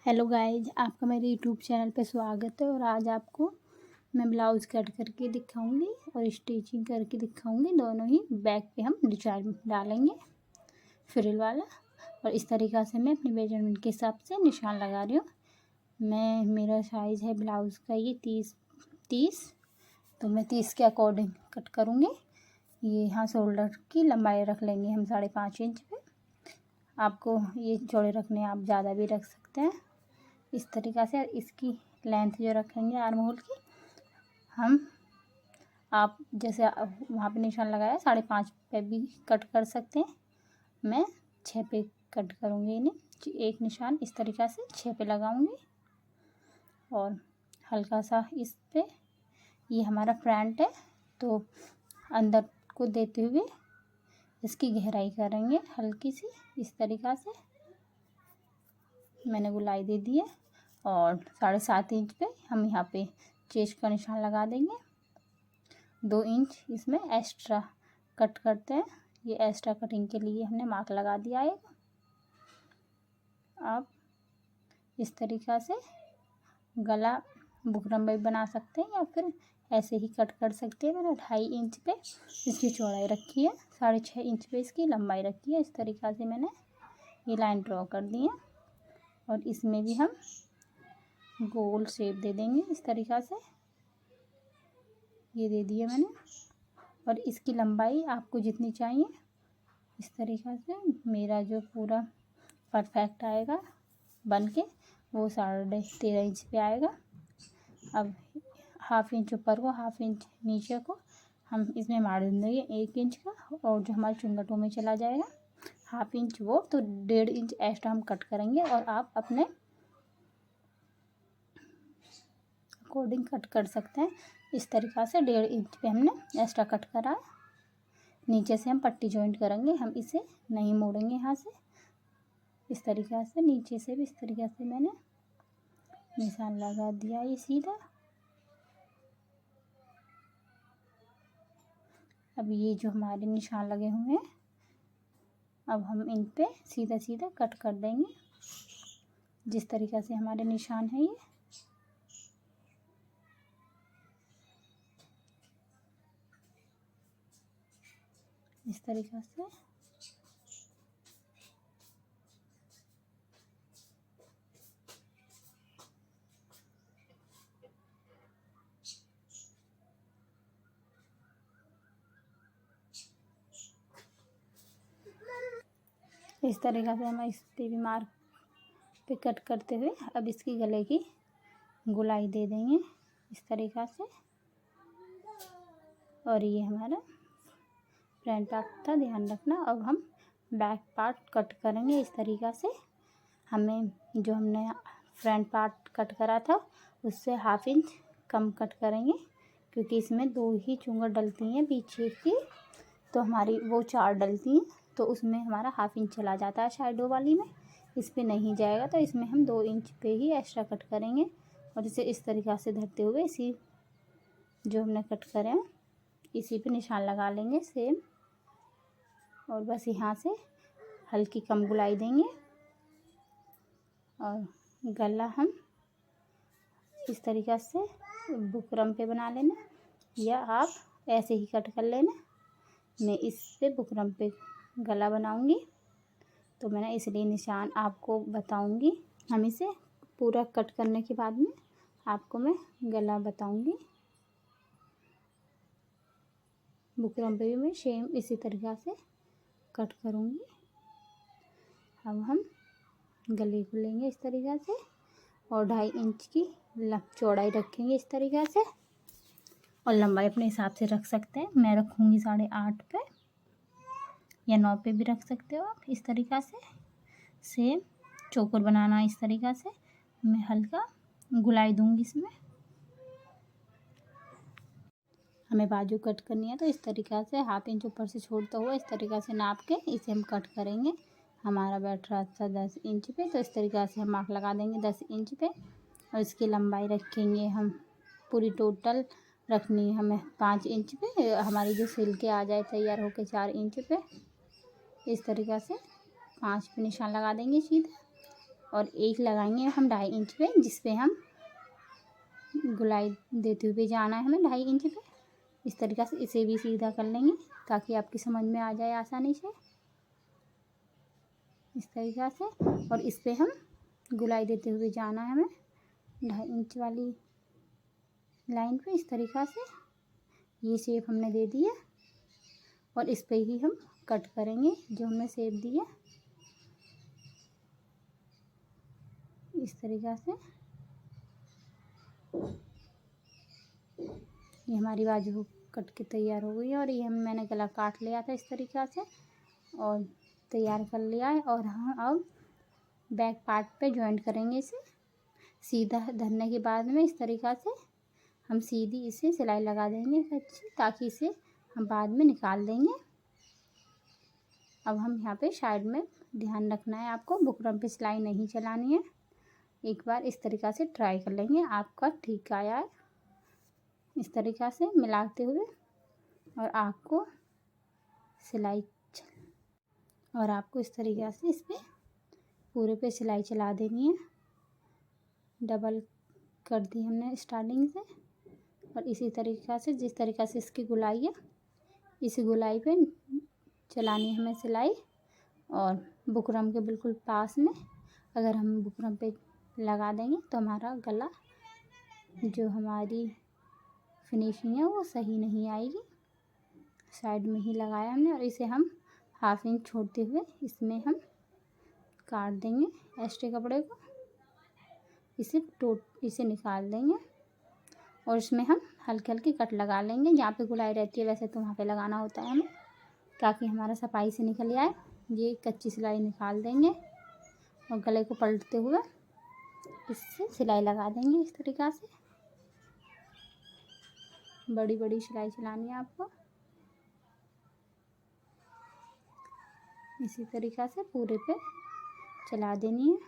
Hello guys, आपका मेरे YouTube channel पे स्वागत है। और आज आपको मैं ब्लाउज़ कट करके दिखाऊंगी और स्टिचिंग करके दिखाऊंगी। दोनों ही बैक पे हम डिजाइन डालेंगे फ्रिल वाला। और इस तरीक़ा से मैं अपने मेजरमेंट के हिसाब से निशान लगा रही हूँ। मेरा साइज़ है ब्लाउज़ का ये 30, तो मैं 30 के अकॉर्डिंग कट करूँगी। ये यहाँ शोल्डर की लंबाई रख लेंगे हम 5.5 इंच पे। आपको ये चौड़े रखने आप ज़्यादा भी रख सकते हैं इस तरीक़ा से। इसकी लेंथ जो रखेंगे आर्म होल की, आप जैसे वहाँ पे निशान लगाया 5.5 पे भी कट कर सकते हैं। मैं 6 पे कट करूँगी इन्हें। एक निशान इस तरीक़ा से 6 पे लगाऊँगी और हल्का सा इस पे, ये हमारा फ्रंट है तो अंदर को देते हुए इसकी गहराई करेंगे हल्की सी। इस तरीक़ा से मैंने गोलाई दे दी है और 7.5 इंच पे हम यहाँ पे चेस्ट का निशान लगा देंगे। 2 इंच इसमें एक्स्ट्रा कट करते हैं। ये एक्स्ट्रा कटिंग के लिए हमने मार्क लगा दिया है। आप इस तरीक़ा से गला बुकरम भी बना सकते हैं या फिर ऐसे ही कट कर सकते हैं। मैंने 2.5 इंच पे इसकी चौड़ाई रखी है, 6.5 इंच पे इसकी लंबाई रखी है। इस तरीक़ा से मैंने ये लाइन ड्रॉ कर दी है और इसमें भी हम गोल शेप दे देंगे इस तरीक़ा से। ये दे दिया मैंने और इसकी लंबाई आपको जितनी चाहिए इस तरीक़ा से। मेरा जो पूरा परफेक्ट आएगा बन के वो 13.5 इंच पे आएगा। अब 1/2 इंच ऊपर को 1/2 इंच नीचे को हम इसमें मार देंगे 1 इंच का, और जो हमारे चुंगटों में चला जाएगा 1/2 इंच वो, तो 1.5 इंच एक्स्ट्रा हम कट करेंगे। और आप अपने अकॉर्डिंग कट कर सकते हैं इस तरीक़ा से। 1.5 इंच पे हमने एक्स्ट्रा कट करा है। नीचे से हम पट्टी जॉइंट करेंगे, हम इसे नहीं मोड़ेंगे यहाँ से। इस तरीक़ा से नीचे से भी इस तरीक़ा से मैंने निशान लगा दिया ये सीधा। अब ये जो हमारे निशान लगे हुए हैं, अब हम इन पे सीधा सीधा कट कर देंगे जिस तरीक़ा से हमारे निशान है ये। इस तरीक़ा से हम इस पे भी मार्क पे कट करते हुए अब इसकी गले की गोलाई दे देंगे इस तरीक़ा से। और ये हमारा फ्रंट पार्ट था, ध्यान रखना। अब हम बैक पार्ट कट करेंगे इस तरीक़ा से। हमने फ्रंट पार्ट कट करा था उससे 1/2 इंच कम कट करेंगे, क्योंकि इसमें 2 ही चुंगट डलती हैं पीछे की, तो हमारी वो 4 डलती हैं, तो उसमें हमारा 1/2 इंच चला जाता है साइडों वाली में। इस पे नहीं जाएगा, तो इसमें हम 2 इंच पे ही एक्स्ट्रा कट करेंगे। और इसे इस तरीक़ा से धरते हुए इसी जो हमने कट करे हैं इसी पे निशान लगा लेंगे सेम। और बस यहाँ से हल्की कम गुलाई देंगे और गला हम इस तरीक़ा से बुकरम पे बना लेना, या आप ऐसे ही कट कर लेना। मैं इस पे बुकरम पे गला बनाऊंगी, तो मैंने इसलिए निशान आपको बताऊंगी। हम इसे पूरा कट करने के बाद में आपको मैं गला बताऊंगी। बुकरम पे भी मैं सेम इसी तरीक़ा से कट करूँगी। अब हम गले को लेंगे इस तरीक़ा से और 2.5 इंच की चौड़ाई रखेंगे इस तरीक़ा से। और लंबाई अपने हिसाब से रख सकते हैं। मैं रखूँगी 8.5 पे या 9 पे भी रख सकते हो आप। इस तरीक़ा से सेम चौकोर बनाना इस तरीक़ा से। मैं हल्का गुलाई दूँगी इसमें। हमें बाजू कट करनी है, तो इस तरीक़ा से 1/2 इंच ऊपर से छोड़ता हुआ इस तरीक़ा से नाप के इसे हम कट करेंगे। हमारा बैठ रहा था 10 इंच पे, तो इस तरीक़ा से हम मार्क लगा देंगे 10 इंच पे। और इसकी लंबाई रखेंगे हम, पूरी टोटल रखनी है हमें 5 इंच पे। हमारी जो सिल के आ जाए तैयार होके 4 इंच पे, इस तरीक़ा से 5 पे निशान लगा देंगे सीधा। और एक लगाएंगे हम 2.5 इंच पे, जिस पे हम गुलाई देते हुए जाना है हमें 2.5 इंच पे। इस तरीक़ा से इसे भी सीधा कर लेंगे ताकि आपकी समझ में आ जाए आसानी से, इस तरीक़ा से। और इस पे हम गुलाई देते हुए जाना है हमें 2.5 इंच वाली लाइन पे, इस तरीक़ा से। ये शेप हमने दे दी है और इस पे ही हम कट करेंगे जो हमने शेप दी है, इस तरीक़ा से। ये हमारी बाजू कट के तैयार हो गई है और ये मैंने गला काट लिया था इस तरीक़ा से और तैयार कर लिया है। और हम अब बैक पार्ट पे जॉइंट करेंगे इसे। सीधा धरने के बाद में इस तरीक़ा से हम सीधी इसे सिलाई लगा देंगे अच्छी, ताकि इसे हम बाद में निकाल देंगे। अब हम यहाँ पे साइड में ध्यान रखना है आपको, बुकरम पे सिलाई नहीं चलानी है। एक बार इस तरीक़ा से ट्राई कर लेंगे, आपका ठीक आया है। इस तरीक़ा से मिलाते हुए और आपको इस तरीक़ा से इस पे पूरे पे सिलाई चला देनी है। डबल कर दी हमने स्टार्टिंग से और इसी तरीक़ा से जिस तरीक़ा से इसकी गुलाई है, इस गुलाई पे चलानी है हमें सिलाई। और बुकरम के बिल्कुल पास में अगर हम बुकरम पे लगा देंगे तो हमारा गला जो हमारी फिनिशिंग है वो सही नहीं आएगी। साइड में ही लगाया हमने और इसे हम 1/2 इंच छोड़ते हुए इसमें हम काट देंगे एक्स्ट्रा कपड़े को, इसे निकाल देंगे। और इसमें हम हल्की हल्की कट लगा लेंगे, जहाँ पे गुलाई रहती है वैसे तो वहाँ पे लगाना होता है हमें, ताकि हमारा सफाई से निकल आए। ये कच्ची सिलाई निकाल देंगे और गले को पलटते हुए इससे सिलाई लगा देंगे इस तरीक़ा से। बड़ी बड़ी सिलाई चलानी है आपको, इसी तरीक़ा से पूरे पे चला देनी है।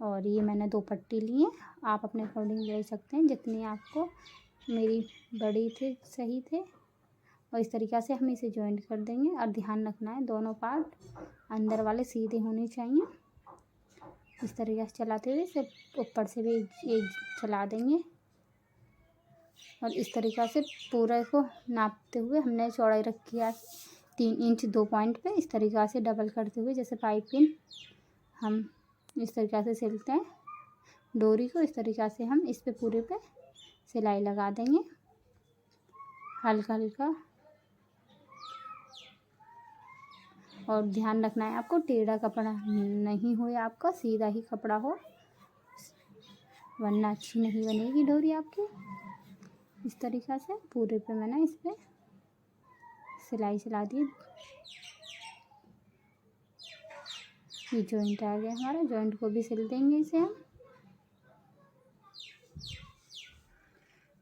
और ये मैंने 2 पट्टी ली है, आप अपने अकॉर्डिंग ले सकते हैं जितनी आपको। मेरी बड़ी थे सही थे। और इस तरीक़ा से हम इसे जॉइंट कर देंगे और ध्यान रखना है दोनों पार्ट अंदर वाले सीधे होने चाहिए। इस तरीक़े से चलाते हुए इसे ऊपर से भी एक चला देंगे और इस तरीक़ा से पूरे को नापते हुए हमने चौड़ाई रखी है 3 इंच 2 पॉइंट पे। इस तरीक़ा से डबल करते हुए जैसे पाइपिंग हम इस तरीक़ा से सिलते हैं डोरी को, इस तरीक़ा से हम इस पे पूरे पे सिलाई लगा देंगे हल्का हल्का। और ध्यान रखना है आपको टेढ़ा कपड़ा नहीं हो, आपका सीधा ही कपड़ा हो, वरना अच्छी नहीं बनेगी डोरी आपकी। इस तरीक़ा से पूरे पे मैंने इस पे सिलाई चला दी। ये जॉइंट आ गया हमारा, जॉइंट को भी सिल देंगे इसे हम।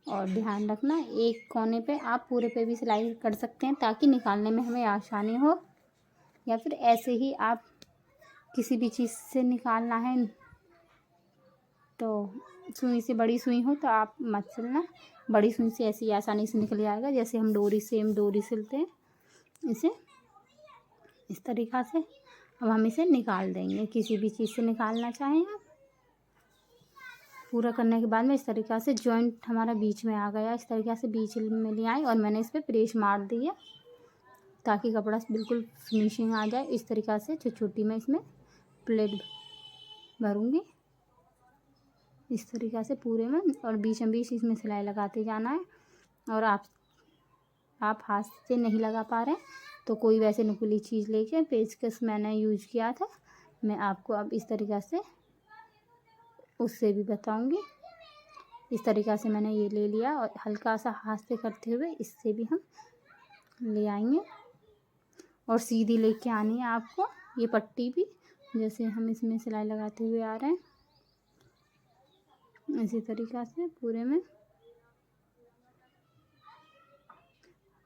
और ध्यान रखना एक कोने पे आप पूरे पे भी सिलाई कर सकते हैं ताकि निकालने में हमें आसानी हो, या फिर ऐसे ही आप किसी भी चीज़ से निकालना है तो सुई से, बड़ी सुई हो तो आप मत सिलना, बड़ी सुई से ऐसे ही आसानी से निकल जाएगा। जैसे हम डोरी सिलते हैं इसे इस तरीक़ा से। अब हम इसे निकाल देंगे, किसी भी चीज़ से निकालना चाहें आप। पूरा करने के बाद में इस तरीक़ा से जॉइंट हमारा बीच में आ गया, इस तरीक़ा से बीच में ले आए और मैंने इस पर प्रेस मार दी है ताकि कपड़ा बिल्कुल फिनिशिंग आ जाए। इस तरीक़ा से छोटी मैं इसमें प्लेट भरूँगी इस तरीक़ा से पूरे में, और बीच इसमें सिलाई लगाते जाना है। और आप हाथ से नहीं लगा पा रहे तो कोई वैसे नुकीली चीज़ लेके, पेचकस मैंने यूज किया था, मैं आपको अब इस तरीक़ा से उससे भी बताऊंगी। इस तरीक़ा से मैंने ये ले लिया और हल्का सा हाथ से करते हुए इससे भी हम ले आएंगे और सीधी लेके आनी है आपको ये पट्टी भी, जैसे हम इसमें सिलाई लगाते हुए आ रहे हैं इसी तरीक़ा से पूरे में।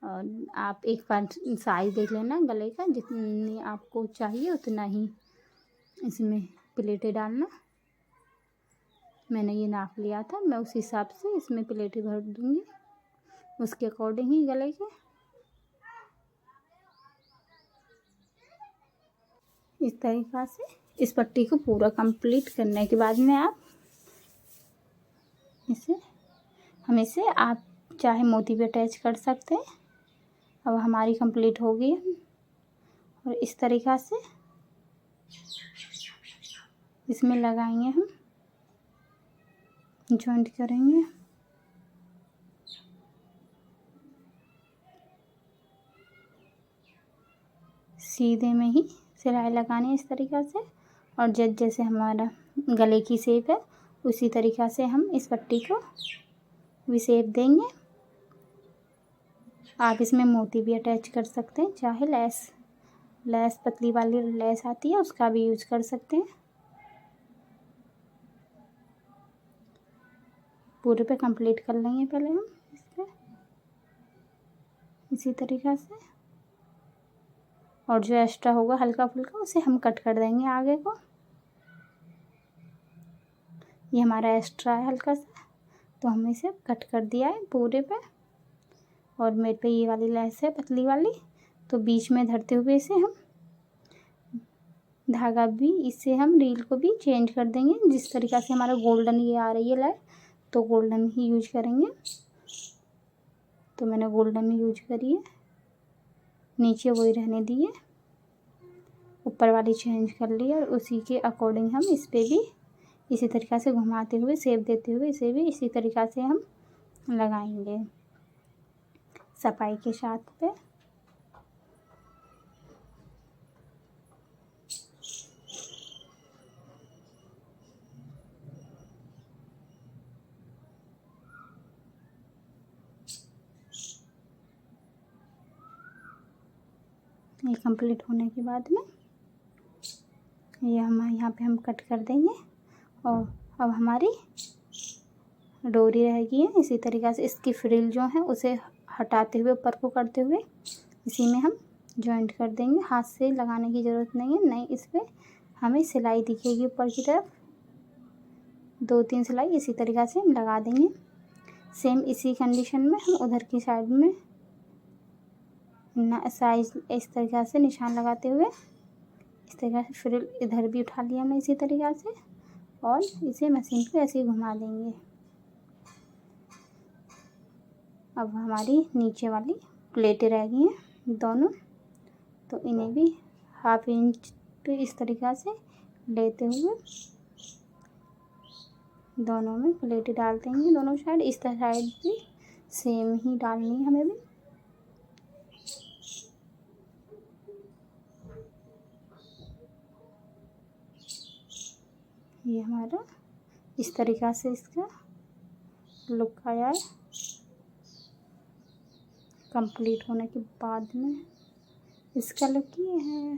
और आप एक बार साइज देख लेना गले का, जितनी आपको चाहिए उतना ही इसमें प्लेटें डालना। मैंने ये नाप लिया था, मैं उस हिसाब से इसमें प्लेटें भर दूँगी उसके अकॉर्डिंग ही गले के इस तरीक़ा से इस पट्टी को पूरा कंप्लीट करने के बाद में आप इसे आप चाहे मोती भी अटैच कर सकते हैं। अब हमारी कंप्लीट हो गई है और इस तरीक़ा से इसमें लगाएंगे, हम जॉइंट करेंगे। सीधे में ही सिलाई लगानी है इस तरीक़ा से, और जैसे हमारा गले की शेप है उसी तरीक़ा से हम इस पट्टी को भी शेप देंगे। आप इसमें मोती भी अटैच कर सकते हैं, चाहे लेस पतली वाली लेस आती है उसका भी यूज कर सकते हैं। पूरे पे कंप्लीट कर लेंगे पहले हम इस पे इसी तरीक़ा से, और जो एक्स्ट्रा होगा हल्का फुल्का उसे हम कट कर देंगे आगे को। ये हमारा एक्स्ट्रा है हल्का सा, तो हमने इसे कट कर दिया है पूरे पे। और मेरे पे ये वाली लेस है पतली वाली, तो बीच में धरते हुए इसे हम धागा भी, इससे हम रील को भी चेंज कर देंगे। जिस तरीक़ा से हमारा गोल्डन ये आ रही है लाइट, तो गोल्डन ही यूज करेंगे। तो मैंने गोल्डन ही यूज करी है, नीचे वही रहने दी है, ऊपर वाली चेंज कर ली है। और उसी के अकॉर्डिंग हम इस पे भी इसी तरीक़ा से घुमाते हुए शेप देते हुए इसे भी इसी तरीक़ा से हम लगाएंगे सफाई के साथ पे। ये कंप्लीट होने के बाद में ये हम यहाँ पे हम कट कर देंगे। और अब हमारी डोरी रहेगी है इसी तरीक़ा से, इसकी फ्रिल जो है उसे हटाते हुए ऊपर को करते हुए इसी में हम जॉइंट कर देंगे। हाथ से लगाने की ज़रूरत नहीं है, नहीं इस पर हमें सिलाई दिखेगी ऊपर की तरफ, 2-3 सिलाई इसी तरीक़ा से हम लगा देंगे। सेम इसी कंडीशन में हम उधर की साइड में साइज इस तरीक़ा से निशान लगाते हुए इस तरीक़ा से फ्रिल इधर भी उठा लिया हमने इसी तरीक़ा से, और इसे मशीन पे ऐसे ही घुमा देंगे। अब हमारी नीचे वाली प्लेटें रह गई हैं दोनों, तो इन्हें भी 1/2 इंच पे इस तरीक़ा से लेते हुए दोनों में प्लेटें डाल देंगे। दोनों साइड इस साइड भी सेम ही डालनी है हमें भी। ये हमारा इस तरीक़ा से इसका लुक आया है। कंप्लीट होने के बाद में इसका लुक ये है।